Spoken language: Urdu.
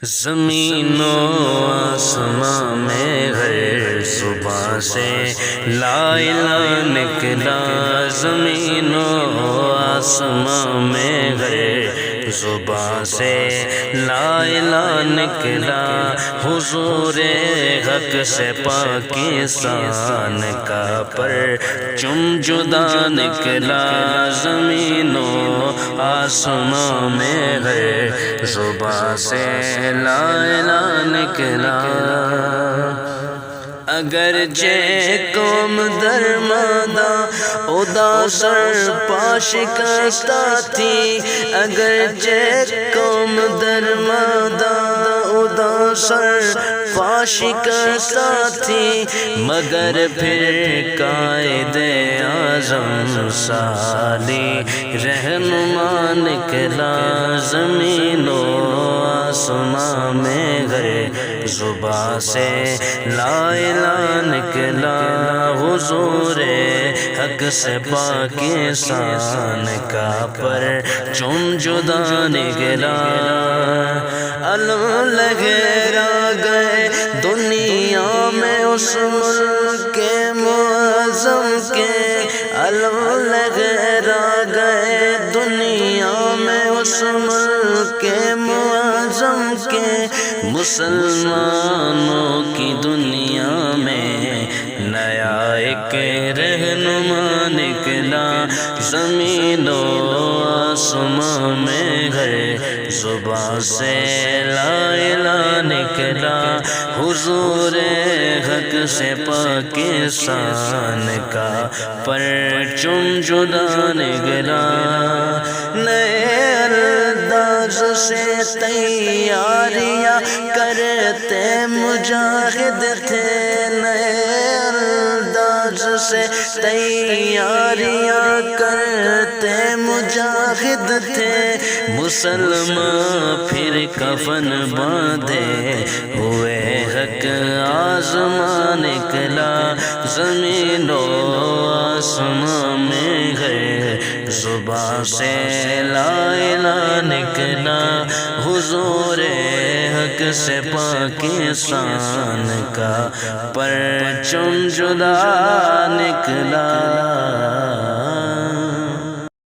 زمین و آسماں میں ہر زباں سے لا الہ نکلا، زمین و آسماں میں ہر زباں سے لا الہ نکلا، حضور حق سے پاکستان کا پرچم جدا نکلا، زمین و آسماں میں ہر زباں سے لا الہ نکلا۔ اگرچہ قوم درماندہ اداسر پاش شکستہ تھی، اگرچہ قوم درماندہ اداسر پاش شکستہ تھی، مگر پھر قائد اعظم سالی رہنما نکلا، زمین و آسماں میں ہر زباں سے لا الہ نکلا، حضور حق سے پاکستان کا پرچم جدا نکلا، علم لہرا گئے دنیا میں اس ملک کے معظم کے، علم لہرا گئے دنیا میں اس ملک کے معظم کے، مسلمانوں کی دنیا میں نیا ایک رہنما نکلا، زمین و آسماں میں ہر زباں سے لا الہ نکلا، حضور حق سے پاکستان کا پرچم جدا نکلا، نئے انداز سے تیاریاں کرتے مجاہد تھے، نئے انداز سے تیاریاں کرتے مجاہد تھے، مسلماں پھر کفن باندھے ہوئے حق آزما نکلا، زمین و آسماں میں ہر زباں سے لا الہ نکلا، حضور حق سے پاکستان کا پرچم جدا نکلا۔